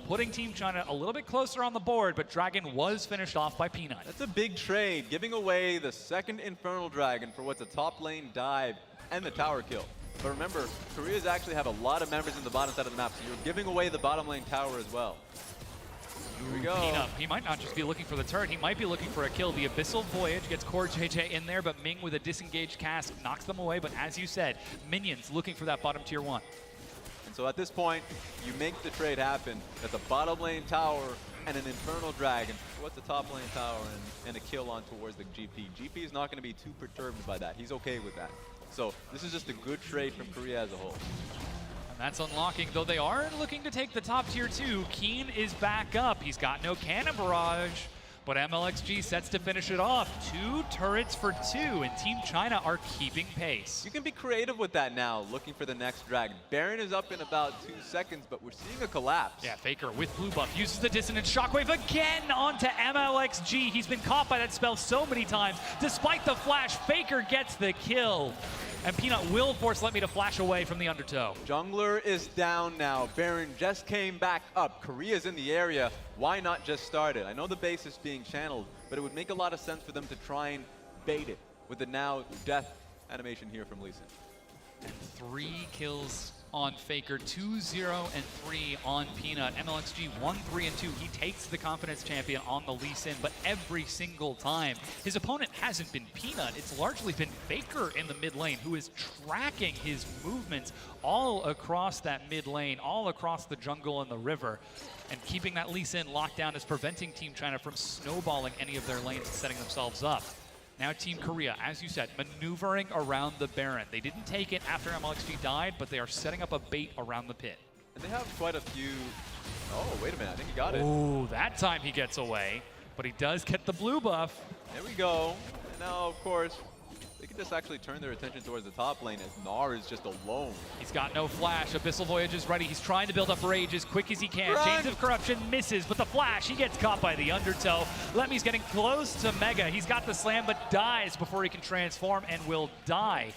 putting Team China a little bit closer on the board, but Dragon was finished off by Peanut. That's a big trade, giving away the second Infernal Dragon for what's a top lane dive and the tower kill. But remember, Korea's actually have a lot of members in the bottom side of the map, so you're giving away the bottom lane tower as well. Here we go. Peanut, he might not just be looking for the turret, he might be looking for a kill. The Abyssal Voyage gets Core JJ in there, but Ming with a disengaged cast knocks them away. But as you said, minions looking for that bottom tier 1. So at this point, you make the trade happen. That's a bottom lane tower and an Infernal Dragon. What's a top lane tower and a kill on towards the GP. GP is not going to be too perturbed by that. He's okay with that. So this is just a good trade from Korea as a whole. And that's unlocking, though they are looking to take the top tier 2. Keen is back up. He's got no cannon barrage. But MLXG sets to finish it off. 2 turrets for 2, and Team China are keeping pace. You can be creative with that now, looking for the next dragon. Baron is up in about 2 seconds, but we're seeing a collapse. Yeah, Faker with blue buff uses the Dissonant Shockwave again onto MLXG. He's been caught by that spell so many times. Despite the flash, Faker gets the kill. And Peanut will force Let Me to flash away from the undertow. Jungler is down now. Baron just came back up. Korea's in the area. Why not just start it? I know the base is being channeled, but it would make a lot of sense for them to try and bait it with the now death animation here from Lee Sin. And 3 kills on Faker, 2-0 and 3 on Peanut. MLXG 1-3 and 2. He takes the confidence champion on the Lee Sin, but every single time his opponent hasn't been Peanut. It's largely been Faker in the mid lane who is tracking his movements all across that mid lane, all across the jungle and the river. And keeping that Lee Sin locked down is preventing Team China from snowballing any of their lanes and setting themselves up. Now Team Korea, as you said, maneuvering around the Baron. They didn't take it after MLXG died, but they are setting up a bait around the pit. And they have quite a few... Oh, wait a minute, I think he got it. Oh, that time he gets away, but he does get the blue buff. There we go. And now, of course, they can just actually turn their attention towards the top lane as Gnar is just alone. He's got no flash. Abyssal Voyage is ready. He's trying to build up rage as quick as he can. Run! Chains of Corruption misses, but the flash, he gets caught by the undertow. Lemmy's getting close to Mega. He's got the slam, but dies before he can transform and will die.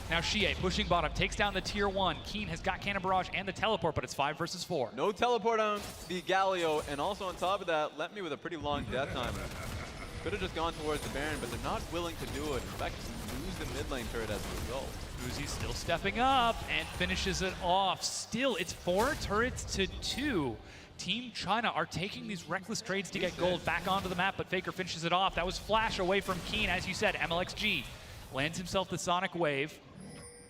Now Shie pushing bottom, takes down the tier 1. Keen has got Cannon Barrage and the teleport, but it's 5 versus 4. No teleport on the Galio, and also on top of that, Let Me with a pretty long death time. Could have just gone towards the Baron, but they're not willing to do it. In fact, lose the mid lane turret as a result. Uzi still stepping up and finishes it off. Still, it's 4 turrets to 2. Team China are taking these reckless trades to get gold back onto the map, but Faker finishes it off. That was flash away from Keen, as you said. MLXG lands himself the Sonic Wave,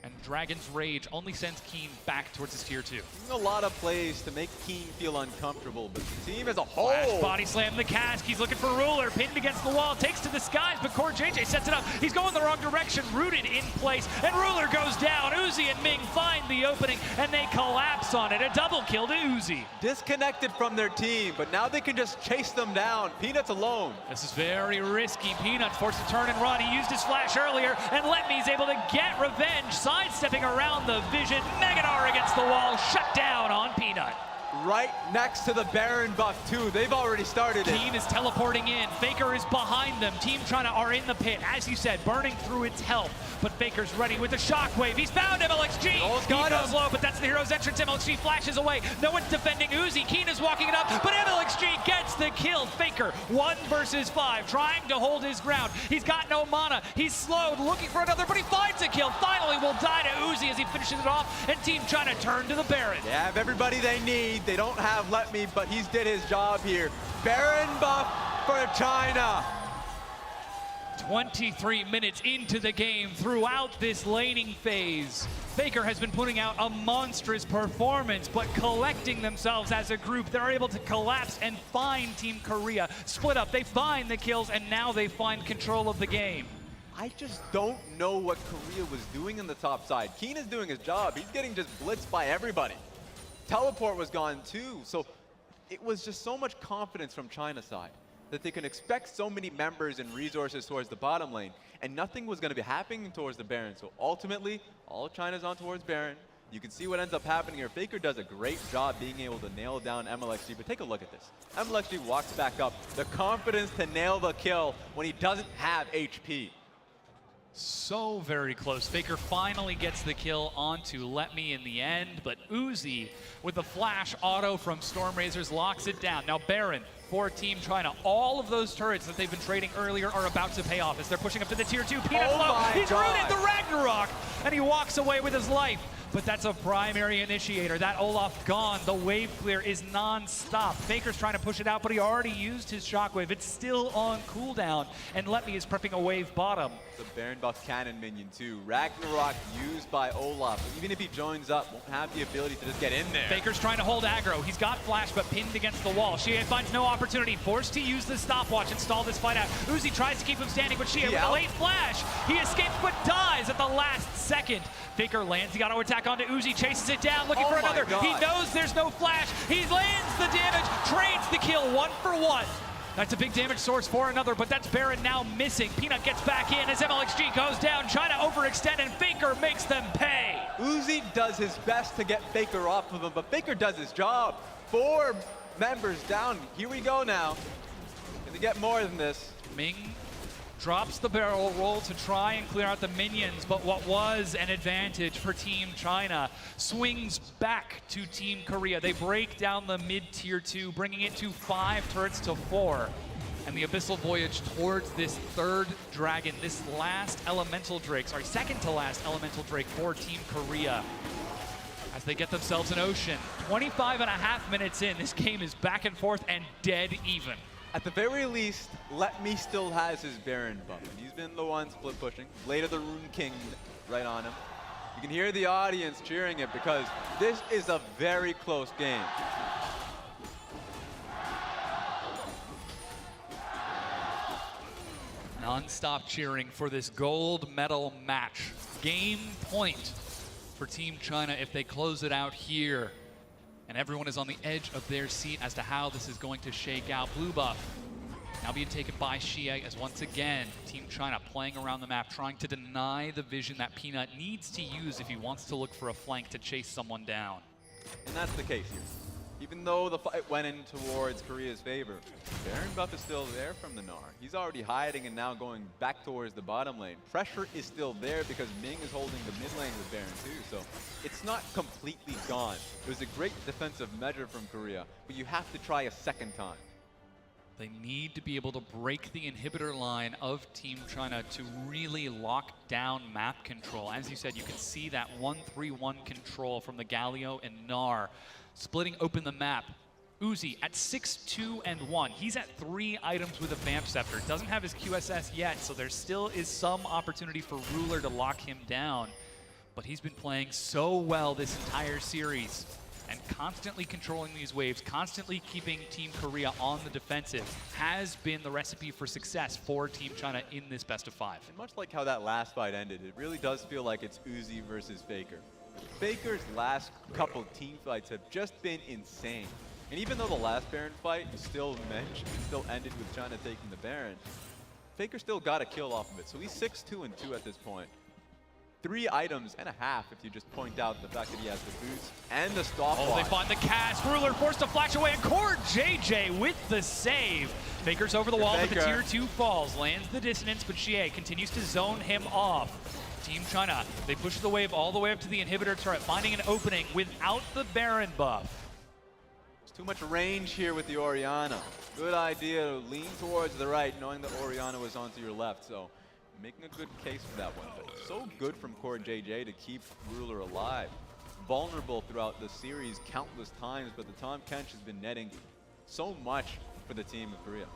and Dragon's Rage only sends Keen back towards his tier 2. A lot of plays to make Keen feel uncomfortable, but the team as a whole... Flash body slam the cask. He's looking for Ruler, pinned against the wall, takes to the skies, but Core JJ sets it up. He's going the wrong direction, rooted in place, and Ruler goes down. Uzi and Ming find the opening, and they collapse on it. A double kill to Uzi. Disconnected from their team, but now they can just chase them down. Peanut's alone. This is very risky. Peanut's forced to turn and run. He used his flash earlier, and Letme's able to get revenge, sidestepping around the vision. Megadar against the wall, shut down on Peanut. Right next to the Baron buff too. They've already started it. Keen is teleporting in. Faker is behind them. Team China are in the pit, as you said, burning through its health. But Faker's ready with the shockwave. He's found MLXG. He goes low, but that's the hero's entrance. MLXG flashes away. No one's defending Uzi. Keen is walking it up, but MLXG gets the kill. Faker, 1 versus 5, trying to hold his ground. He's got no mana. He's slowed, looking for another, but he finds a kill. Finally will die to Uzi as he finishes it off, and Team China turn to the Baron. They have everybody they need. They don't have Let Me, but he's did his job here. Baron buff for China. 23 minutes into the game, throughout this laning phase, Faker has been putting out a monstrous performance, but collecting themselves as a group, they're able to collapse and find Team Korea. Split up, they find the kills, and now they find control of the game. I just don't know what Korea was doing on the top side. Keen is doing his job. He's getting just blitzed by everybody. Teleport was gone too, so it was just so much confidence from China's side that they can expect so many members and resources towards the bottom lane, and nothing was going to be happening towards the Baron. So ultimately, all China's on towards Baron. You can see what ends up happening here. Faker does a great job being able to nail down MLXG, but take a look at this. MLXG walks back up. The confidence to nail the kill when he doesn't have HP. So very close. Faker finally gets the kill onto Let Me in the end, but Uzi with the flash auto from Stormrazers locks it down. Now Baron for Team China. All of those turrets that they've been trading earlier are about to pay off as they're pushing up to the tier 2. Peanut Flow, he's rooted the Ragnarok, and he walks away with his life. But that's a primary initiator. That Olaf gone. The wave clear is non-stop. Faker's trying to push it out, but he already used his shockwave. It's still on cooldown, and Let Me is prepping a wave bottom. The Baron buff cannon minion too. Ragnarok used by Olaf. Even if he joins up, won't have the ability to just get in there. Faker's trying to hold aggro. He's got flash, but pinned against the wall. Shie finds no opportunity, forced to use the stopwatch and stall this fight out. Uzi tries to keep him standing, but Shie with a late flash. He escapes, but dies at the last second. Faker lands the auto attack onto Uzi, chases it down, looking for another. He knows there's no flash. He lands the damage, trades the kill 1 for 1. That's a big damage source for another, but that's Baron now missing. Peanut gets back in as MLXG goes down, trying to overextend, and Faker makes them pay. Uzi does his best to get Faker off of him, but Faker does his job. 4 members down. Here we go now. Gonna get more than this. Ming drops the barrel roll to try and clear out the minions, but what was an advantage for Team China swings back to Team Korea. They break down the mid-tier 2, bringing it to 5 turrets to 4. And the Abyssal Voyage towards this 3rd dragon, this last elemental drake, sorry, second to last elemental drake for Team Korea. As they get themselves an ocean. 25.5 minutes in, this game is back and forth and dead even. At the very least, Let Me still has his Baron buff. And he's been the one split pushing. Later the Rune King right on him. You can hear the audience cheering it because this is a very close game. Non-stop cheering for this gold medal match. Game point for Team China if they close it out here. And everyone is on the edge of their seat as to how this is going to shake out. Blue buff now being taken by Shie as once again, Team China playing around the map, trying to deny the vision that Peanut needs to use if he wants to look for a flank to chase someone down. And that's the case here. Even though the fight went in towards Korea's favor, Baron buff is still there from the Gnar. He's already hiding and now going back towards the bottom lane. Pressure is still there because Ming is holding the mid lane with Baron too, so it's not completely gone. It was a great defensive measure from Korea, but you have to try a second time. They need to be able to break the inhibitor line of Team China to really lock down map control. As you said, you can see that 1-3-1 control from the Galio and Gnar. Splitting open the map. Uzi at 6-2-1. He's at 3 items with a Vamp Scepter. Doesn't have his QSS yet, so there still is some opportunity for Ruler to lock him down. But he's been playing so well this entire series and constantly controlling these waves, constantly keeping Team Korea on the defensive has been the recipe for success for Team China in this best of 5. And much like how that last fight ended, it really does feel like it's Uzi versus Faker. Faker's last couple team fights have just been insane. And even though the last Baron fight still ended with China taking the Baron, Faker still got a kill off of it. So he's 6-2-2 at this point. 3 items and a half if you just point out the fact that he has the boots and the stopwatch. Oh, they find the cast. Ruler forced to flash away, and Core JJ with the save. Faker's over the wall, but the tier 2 falls. Lands the dissonance, but Shie continues to zone him off. Team China, they push the wave all the way up to the inhibitor turret, finding an opening without the Baron buff. There's too much range here with the Orianna. Good idea to lean towards the right, knowing that Orianna was onto your left, so making a good case for that one. But so good from Core JJ to keep Ruler alive. Vulnerable throughout the series countless times, but the Tahm Kench has been netting so much for the team of Korea.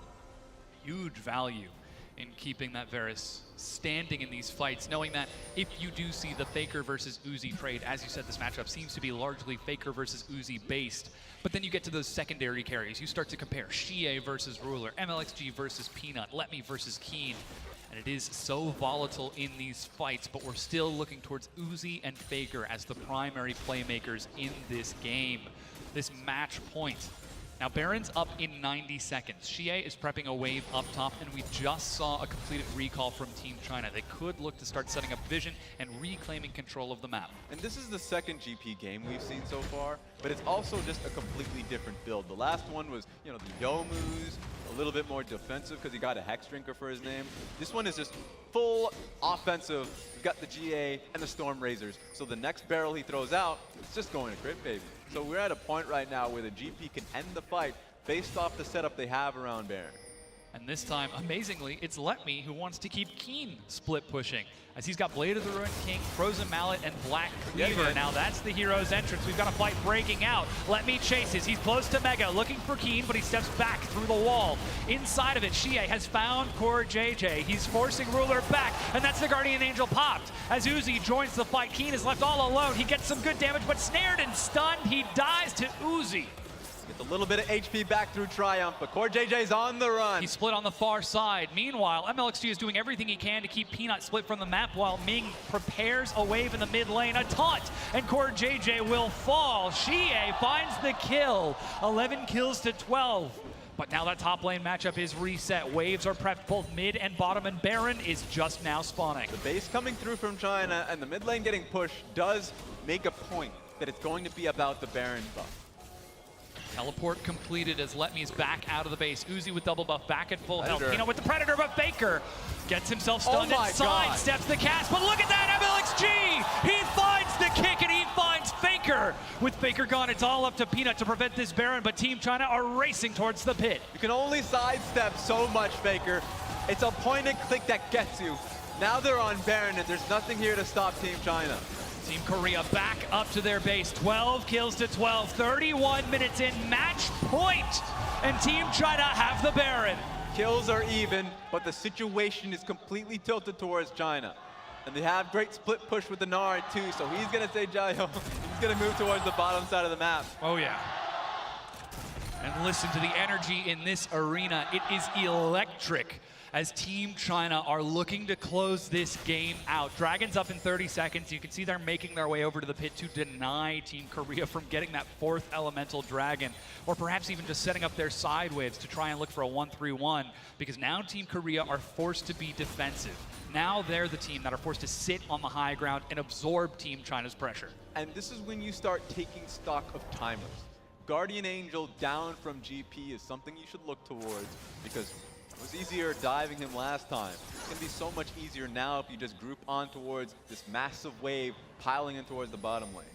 Huge value in keeping that Varus standing in these fights, knowing that if you do see the Faker versus Uzi trade, as you said, this matchup seems to be largely Faker versus Uzi based, but then you get to those secondary carries. You start to compare Shie versus Ruler, MLXG versus Peanut, Let Me versus Keen, and it is so volatile in these fights, but we're still looking towards Uzi and Faker as the primary playmakers in this game. This match point. Now, Baron's up in 90 seconds. Shie is prepping a wave up top, and we just saw a completed recall from Team China. They could look to start setting up vision and reclaiming control of the map. And this is the second GP game we've seen so far, but it's also just a completely different build. The last one was, you know, the Yomus, a little bit more defensive because he got a Hex Drinker for his name. This one is just full offensive. We've got the GA and the Storm Razors. So the next barrel he throws out, it's just going to crit, baby. So we're at a point right now where the GP can end the fight based off the setup they have around Baron. And this time, amazingly, it's Let Me who wants to keep Keen split pushing, as he's got Blade of the Ruined King, Frozen Mallet, and Black Cleaver. Yeah. Now that's the hero's entrance. We've got a fight breaking out. Let Me chases. He's close to Mega, looking for Keen, but he steps back through the wall. Inside of it, Xie has found Core JJ. He's forcing Ruler back, and that's the Guardian Angel popped. As Uzi joins the fight, Keen is left all alone. He gets some good damage, but snared and stunned. He dies to Uzi. Gets a little bit of HP back through Triumph, but Core JJ's on the run. He's split on the far side. Meanwhile, MLXG is doing everything he can to keep Peanut split from the map while Ming prepares a wave in the mid lane. A taunt, and Core JJ will fall. Xie finds the kill. 11 kills to 12. But now that top lane matchup is reset. Waves are prepped both mid and bottom, and Baron is just now spawning. The base coming through from China and the mid lane getting pushed does make a point that it's going to be about the Baron buff. Teleport completed as Let Me's back out of the base. Uzi with double buff, back at full health. Predator. Pino with the Predator, but Faker gets himself stunned Oh my and God. sidesteps the cast. But look at that, MLXG! He finds the kick and he finds Faker. With Faker gone, it's all up to Peanut to prevent this Baron, but Team China are racing towards the pit. You can only sidestep so much, Faker. It's a point and click that gets you. Now they're on Baron, and there's nothing here to stop Team China. Team Korea back up to their base. 12 kills to 12. 31 minutes in, match point. And Team China have the Baron. Kills are even, but the situation is completely tilted towards China. And they have great split push with the Nard too, so he's gonna say Jayo. He's gonna move towards the bottom side of the map. Oh yeah. And listen to the energy in this arena. It is electric as Team China are looking to close this game out. Dragons up in 30 seconds. You can see they're making their way over to the pit to deny Team Korea from getting that fourth elemental dragon, or perhaps even just setting up their side waves to try and look for a 1-3-1, because now Team Korea are forced to be defensive. Now they're the team that are forced to sit on the high ground and absorb Team China's pressure. And this is when you start taking stock of timers. Guardian Angel down from GP is something you should look towards, because it was easier diving him last time. It's going to be so much easier now if you just group on towards this massive wave piling in towards the bottom lane.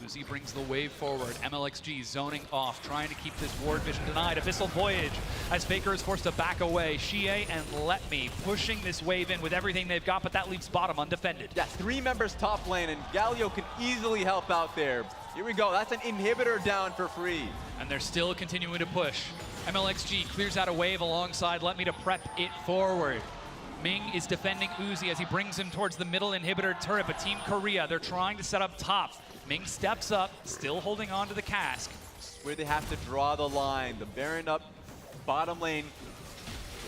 Uzi brings the wave forward. MLXG zoning off, trying to keep this ward vision denied. Abyssal Voyage as Faker is forced to back away. Xie and Let Me pushing this wave in with everything they've got, but that leaves bottom undefended. Yeah, 3 members top lane, and Galio can easily help out there. Here we go. That's an inhibitor down for free. And they're still continuing to push. MLXG clears out a wave alongside Let Me to prep it forward. Ming is defending Uzi as he brings him towards the middle inhibitor turret, but Team Korea, they're trying to set up top. Ming steps up, still holding on to the cask. This is where they have to draw the line. The Baron up, bottom lane.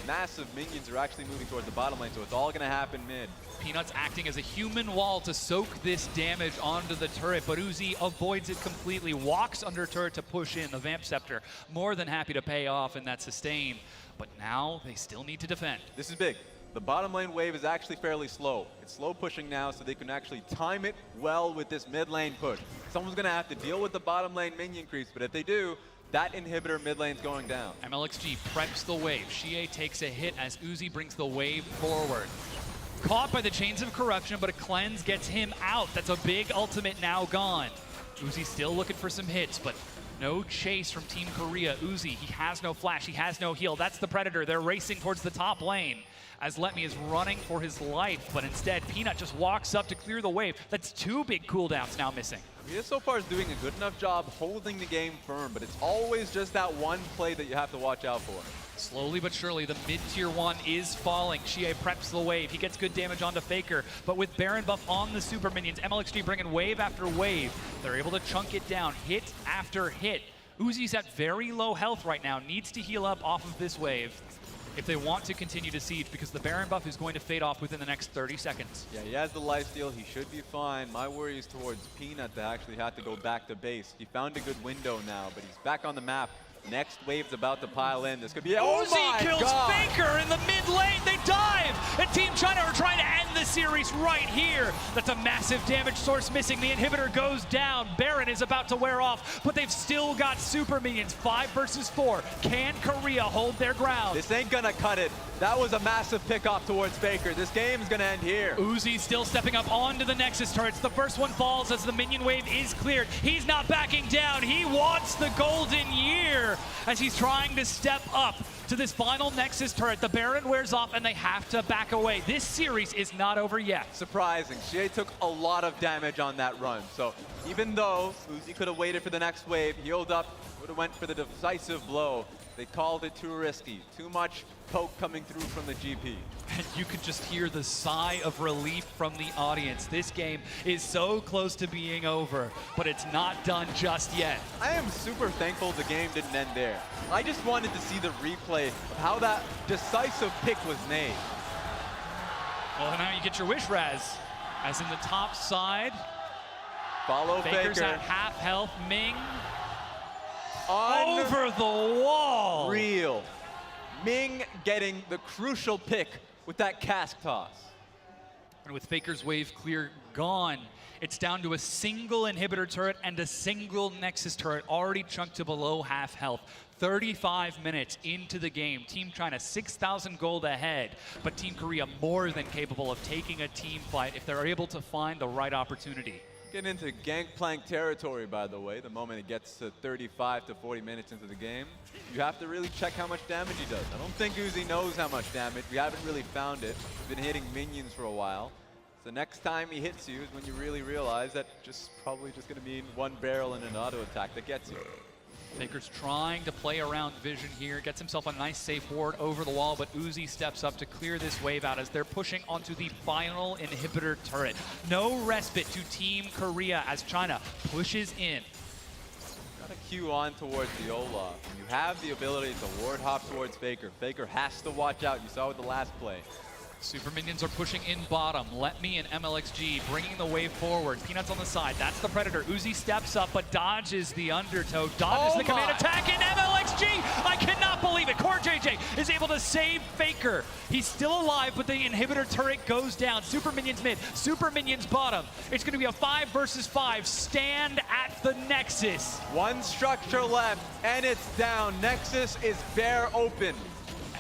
Massive minions are actually moving towards the bottom lane, so it's all going to happen mid. Peanuts acting as a human wall to soak this damage onto the turret, but Uzi avoids it completely, walks under turret to push in. The Vamp Scepter more than happy to pay off in that sustain, but now they still need to defend. This is big. The bottom lane wave is actually fairly slow. It's slow pushing now, so they can actually time it well with this mid lane push. Someone's going to have to deal with the bottom lane minion creeps, but if they do, that inhibitor mid lane's going down. MLXG preps the wave. Xie takes a hit as Uzi brings the wave forward. Caught by the Chains of Corruption, but a cleanse gets him out. That's a big ultimate now gone. Uzi still looking for some hits, but no chase from Team Korea. Uzi, he has no flash, he has no heal. That's the Predator. They're racing towards the top lane as Let Me is running for his life, but instead Peanut just walks up to clear the wave. That's 2 big cooldowns now missing. He so far is doing a good enough job holding the game firm, but it's always just that one play that you have to watch out for. Slowly but surely, the mid-tier 1 is falling. Xie preps the wave. He gets good damage onto Faker, but with Baron buff on the super minions, MLXG bringing wave after wave. They're able to chunk it down, hit after hit. Uzi's at very low health right now, needs to heal up off of this wave if they want to continue to siege, because the Baron buff is going to fade off within the next 30 seconds. Yeah, he has the lifesteal. He should be fine. My worry is towards Peanut to actually have to go back to base. He found a good window now, but he's back on the map. Next wave's about to pile in. This could be, oh Uzi my kills God. Faker in the mid lane. They dive, and Team China are trying to end the series right here. That's a massive damage source missing. The inhibitor goes down. Baron is about to wear off, but they've still got super minions. 5 versus 4. Can Korea hold their ground? This ain't gonna cut it. That was a massive pickoff towards Faker. This game's gonna end here. Uzi still stepping up onto the Nexus turrets. The first one falls as the minion wave is cleared. He's not backing down. He wants the golden year as he's trying to step up to this final Nexus turret. The Baron wears off and they have to back away. This series is not over yet. Surprising. Xie took a lot of damage on that run. So even though Uzi could have waited for the next wave, healed up, would have went for the decisive blow. They called it too risky. Too much poke coming through from the GP. And you could just hear the sigh of relief from the audience. This game is so close to being over, but it's not done just yet. I am super thankful the game didn't end there. I just wanted to see the replay of how that decisive pick was made. Well, now you get your wish, Raz. As in the top side, Follow Faker's Faker. at half health. Ming Unreal. over the wall. Ming getting the crucial pick with that cask toss. And with Faker's wave clear gone, it's down to a single inhibitor turret and a single Nexus turret already chunked to below half health. 35 minutes into the game. Team China 6,000 gold ahead, but Team Korea more than capable of taking a team fight if they're able to find the right opportunity. Getting into Gangplank territory, by the way, the moment it gets to 35 to 40 minutes into the game. You have to really check how much damage he does. I don't think Uzi knows how much damage. We haven't really found it. He's been hitting minions for a while. So next time he hits you is when you really realize that probably just gonna be one barrel and an auto attack that gets you. Faker's trying to play around vision here, gets himself a nice safe ward over the wall, but Uzi steps up to clear this wave out as they're pushing onto the final inhibitor turret. No respite to Team Korea as China pushes in. Got a Q on towards the Olaf. And you have the ability to ward hop towards Faker. Faker has to watch out. You saw with the last play. Super minions are pushing in bottom. Let Me and MLXG bringing the wave forward. Peanuts on the side. That's the Predator. Uzi steps up, but dodges the undertow. Dodges the command attack, and MLXG! I cannot believe it. Core JJ is able to save Faker. He's still alive, but the inhibitor turret goes down. Super minions mid. Super minions bottom. It's going to be a 5 versus 5. Stand at the Nexus. One structure left, and it's down. Nexus is bare open.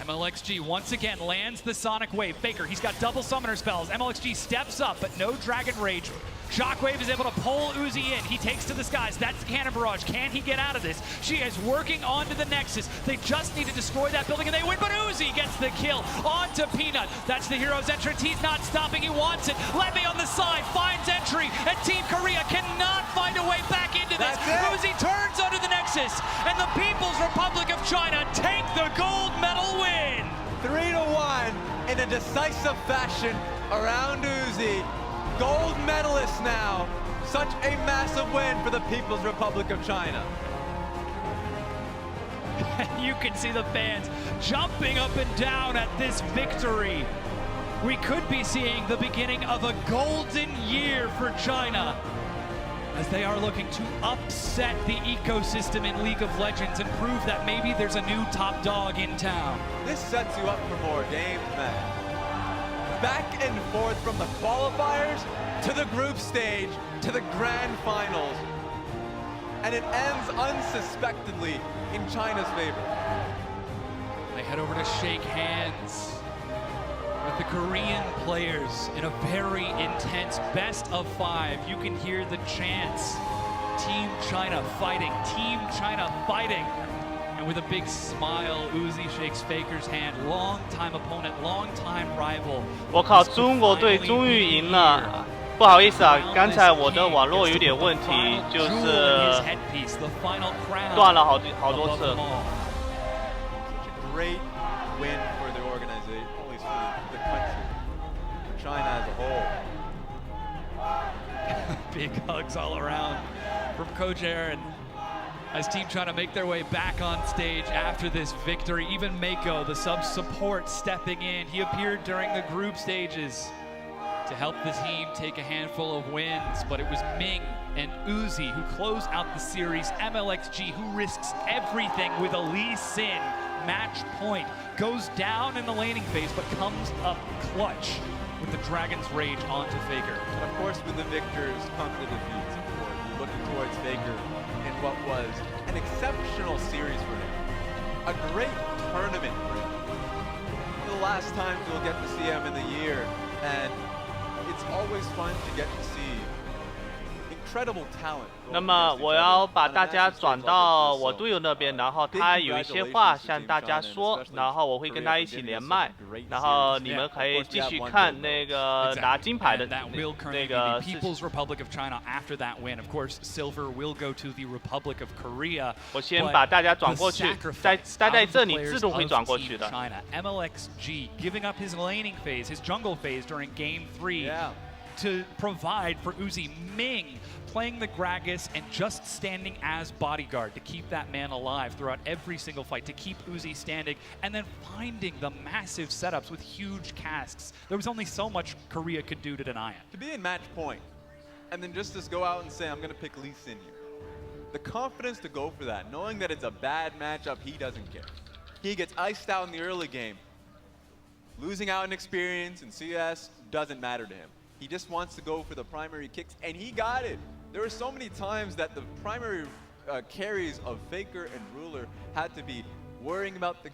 MLXG once again lands the Sonic Wave. Faker, he's got double summoner spells. MLXG steps up, but no Dragon Rage. Shockwave is able to pull Uzi in. He takes to the skies. That's the Cannon Barrage. Can he get out of this? She is working onto the Nexus. They just need to destroy that building and they win, but Uzi gets the kill onto Peanut. That's the hero's entrance. He's not stopping. He wants it. Let Me on the side finds entry, and Team Korea cannot find a way back into this. Uzi turns onto the Nexus, and the People's Republic of China take the gold medal win. 3-1 in a decisive fashion around Uzi. Gold medalist now. Such a massive win for the People's Republic of China. You can see the fans jumping up and down at this victory. We could be seeing the beginning of a golden year for China as they are looking to upset the ecosystem in League of Legends and prove that maybe there's a new top dog in town. This sets you up for more games, man. Back and forth from the qualifiers to the group stage to the grand finals. And it ends unsuspectedly in China's favor. They head over to shake hands with the Korean players in a very intense best of 5. You can hear the chants. Team China fighting, Team China fighting. And with a big smile, Uzi shakes Faker's hand. Long-time opponent, long-time rival. 我靠，中国队终于赢了！不好意思啊，刚才我的网络有点问题，就是断了好多次。 Great win for the organization, at least for the country, for China as a whole. Big hugs all around from Coach Aaron as Team China make their way back on stage after this victory. Even Mako, the sub-support, stepping in. He appeared during the group stages to help the team take a handful of wins, but it was Ming and Uzi, who close out the series. MLXG, who risks everything with a Lee Sin match point, goes down in the laning phase, but comes up clutch with the Dragon's Rage onto Faker. And of course, with the victors come the defeats, of course. We're looking towards Faker in what was an exceptional series for him. A great tournament for him. One of the last times we'll get to see him in the year, and it's always fun to get to see incredible talent. 那么我要把大家转到我队友那边，然后他有一些话向大家说，然后我会跟他一起连麦，然后你们可以继续看那个拿金牌的那个 People's Republic of China after that win. Of course, silver will go to the Republic of Korea. 我先把大家转过去，待在这里自动会转过去的。China, MLXG giving up his laning phase, his jungle phase during Game 3 to provide for Uzi. Ming playing the Gragas and just standing as bodyguard to keep that man alive throughout every single fight, to keep Uzi standing, and then finding the massive setups with huge casks. There was only so much Korea could do to deny it. To be in match point, and then just go out and say, I'm going to pick Lee Sin here. The confidence to go for that, knowing that it's a bad matchup, he doesn't care. He gets iced out in the early game. Losing out in experience and CS doesn't matter to him. He just wants to go for the primary kicks, and he got it. There were so many times that the primary carries of Faker and Ruler had to be worrying about the